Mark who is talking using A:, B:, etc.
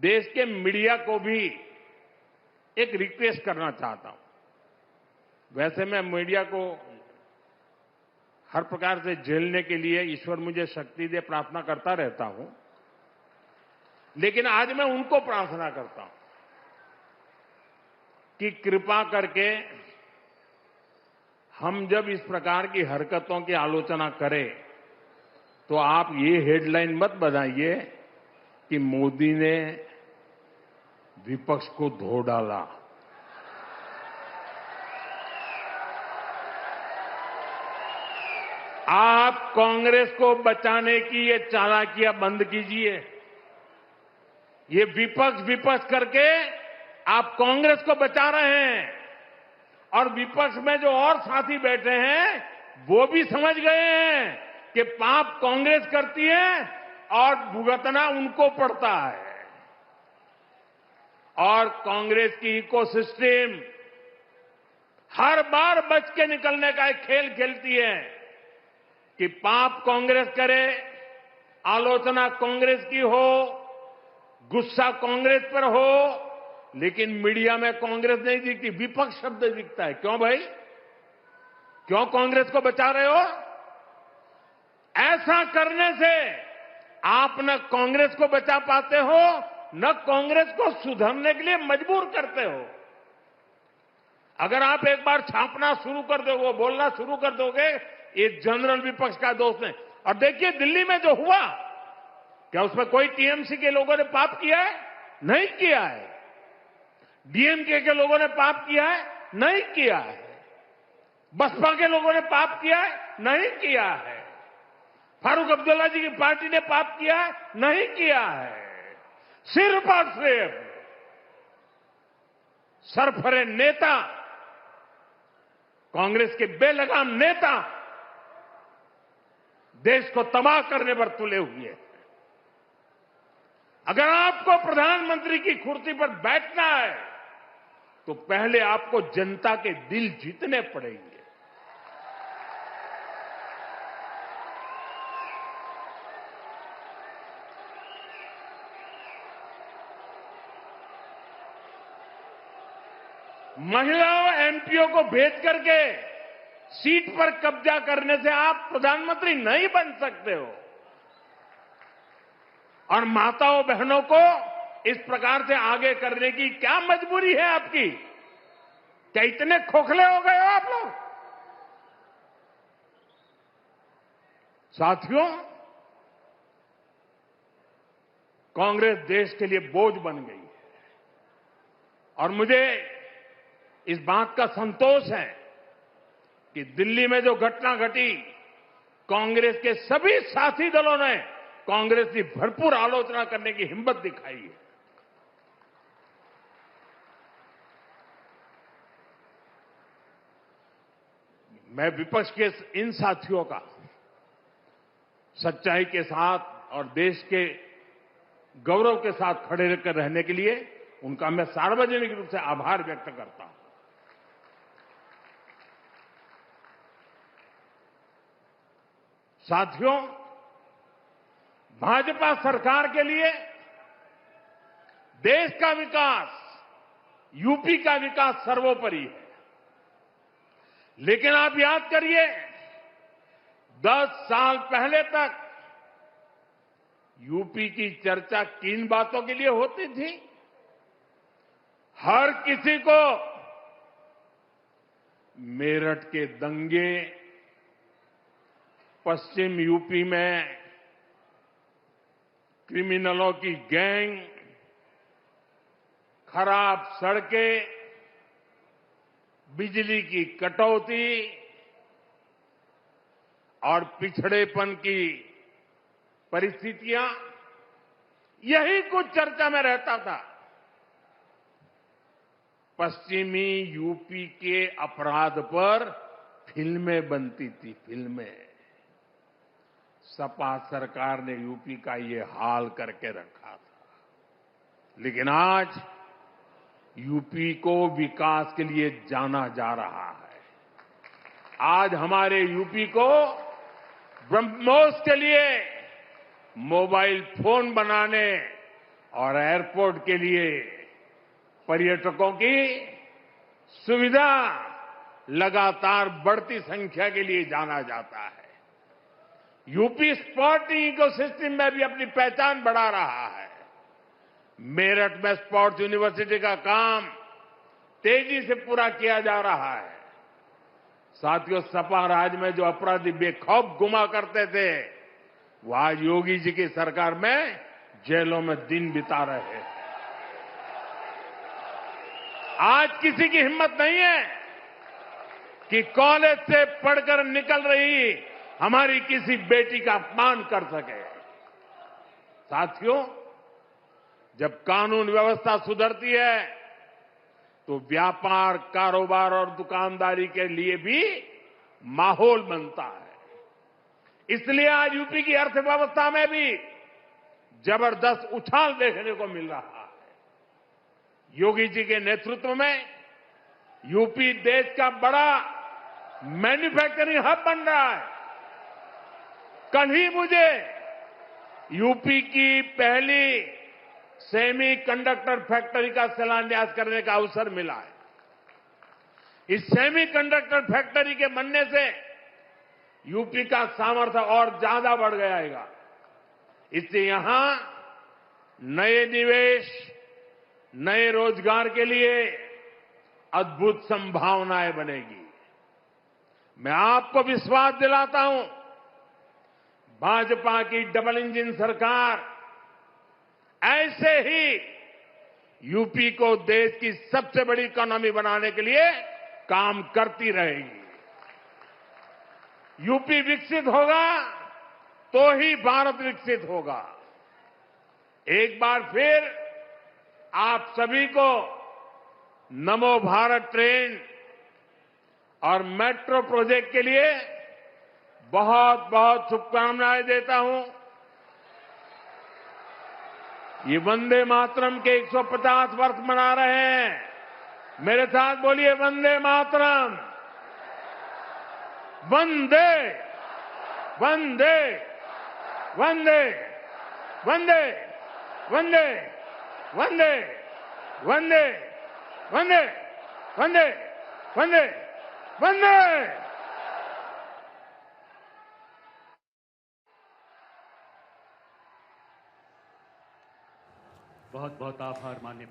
A: देश के मीडिया को भी एक रिक्वेस्ट करना चाहता हूं। वैसे मैं मीडिया को हर प्रकार से झेलने के लिए ईश्वर मुझे शक्ति दे प्रार्थना करता रहता हूं, लेकिन आज मैं उनको प्रार्थना करता हूं कि कृपा करके हम जब इस प्रकार की हरकतों की आलोचना करें तो आप ये हेडलाइन मत बनाइए कि मोदी ने विपक्ष को धो डाला। आप कांग्रेस को बचाने की ये चालाकियां बंद कीजिए। ये विपक्ष विपक्ष करके आप कांग्रेस को बचा रहे हैं और विपक्ष में जो और साथी बैठे हैं वो भी समझ गए हैं कि पाप कांग्रेस करती है और भुगतना उनको पड़ता है। और कांग्रेस की इकोसिस्टम हर बार बच के निकलने का एक खेल खेलती है कि पाप कांग्रेस करे, आलोचना कांग्रेस की हो, गुस्सा कांग्रेस पर हो, लेकिन मीडिया में कांग्रेस नहीं दिखती, विपक्ष शब्द दिखता है। क्यों भाई? क्यों कांग्रेस को बचा रहे हो? ऐसा करने से आप न कांग्रेस को बचा पाते हो, न कांग्रेस को सुधरने के लिए मजबूर करते हो। अगर आप एक बार छापना शुरू कर दोगे, बोलना शुरू कर दोगे, ये जनरल विपक्ष का दोष है। और देखिए दिल्ली में जो हुआ, क्या उसमें कोई टीएमसी के लोगों ने पाप किया है? नहीं किया है। डीएमके के लोगों ने पाप किया है? नहीं किया है। बसपा के लोगों ने पाप किया है? नहीं किया है। फारूक अब्दुल्ला जी की पार्टी ने पाप किया है? नहीं किया है। सिर्फ और सिर्फ सरफरे नेता, कांग्रेस के बेलगाम नेता देश को तबाह करने पर तुले हुए हैं। अगर आपको प्रधानमंत्री की कुर्सी पर बैठना है तो पहले आपको जनता के दिल जीतने पड़ेंगे। महिलाओं एमपीओ को भेज करके सीट पर कब्जा करने से आप प्रधानमंत्री नहीं बन सकते हो। और माताओं बहनों को इस प्रकार से आगे करने की क्या मजबूरी है आपकी? क्या इतने खोखले हो गए हो आप लोग? साथियों, कांग्रेस देश के लिए बोझ बन गई है और मुझे इस बात का संतोष है कि दिल्ली में जो घटना घटी, कांग्रेस के सभी साथी दलों ने कांग्रेस की भरपूर आलोचना करने की हिम्मत दिखाई है। मैं विपक्ष के इन साथियों का सच्चाई के साथ और देश के गौरव के साथ खड़े रहकर रहने के लिए उनका मैं सार्वजनिक रूप से आभार व्यक्त करता हूं। साथियों, भाजपा सरकार के लिए देश का विकास, यूपी का विकास सर्वोपरि है। लेकिन आप याद करिए, 10 साल पहले तक यूपी की चर्चा किन बातों के लिए होती थी? हर किसी को मेरठ के दंगे, पश्चिम यूपी में क्रिमिनलों की गैंग, खराब सड़कें, बिजली की कटौती और पिछड़ेपन की परिस्थितियां, यही कुछ चर्चा में रहता था। पश्चिमी यूपी के अपराध पर फिल्में बनती थी, फिल्में। सपा सरकार ने यूपी का ये हाल करके रखा था। लेकिन आज यूपी को विकास के लिए जाना जा रहा है। आज हमारे यूपी को ब्रह्मोस के लिए मोबाइल फोन बनाने, और एयरपोर्ट के लिए पर्यटकों की सुविधा लगातार बढ़ती संख्या के लिए जाना जाता है। यूपी स्पोर्टिंग इकोसिस्टम में भी अपनी पहचान बढ़ा रहा है। मेरठ में स्पोर्ट्स यूनिवर्सिटी का काम तेजी से पूरा किया जा रहा है। साथियों, सपा राज में जो अपराधी बेखौफ घुमा करते थे, वो आज योगी जी की सरकार में जेलों में दिन बिता रहे हैं। आज किसी की हिम्मत नहीं है कि कॉलेज से पढ़कर निकल रही हमारी किसी बेटी का अपमान कर सके। साथियों, जब कानून व्यवस्था सुधरती है तो व्यापार, कारोबार और दुकानदारी के लिए भी माहौल बनता है। इसलिए आज यूपी की अर्थव्यवस्था में भी जबरदस्त उछाल देखने को मिल रहा है। योगी जी के नेतृत्व में यूपी देश का बड़ा मैन्युफैक्चरिंग हब बन रहा है। कल ही मुझे यूपी की पहली सेमी कंडक्टर फैक्ट्री का शिलान्यास करने का अवसर मिला है। इस सेमी कंडक्टर फैक्ट्री के बनने से यूपी का सामर्थ्य और ज्यादा बढ़ जाएगा। इससे यहां नए निवेश, नए रोजगार के लिए अद्भुत संभावनाएं बनेगी। मैं आपको विश्वास दिलाता हूं, भाजपा की डबल इंजन सरकार ऐसे ही यूपी को देश की सबसे बड़ी इकोनॉमी बनाने के लिए काम करती रहेगी। यूपी विकसित होगा तो ही भारत विकसित होगा। एक बार फिर आप सभी को नमो भारत ट्रेन और मेट्रो प्रोजेक्ट के लिए बहुत बहुत शुभकामनाएं देता हूं। ये वंदे मातरम के 150 वर्ष मना रहे हैं। मेरे साथ बोलिए, वंदे मातरम, वंदे वंदे वंदे वंदे वंदे वंदे वंदे वंदे वंदे वंदे वंदे।
B: बहुत बहुत आभार माननीय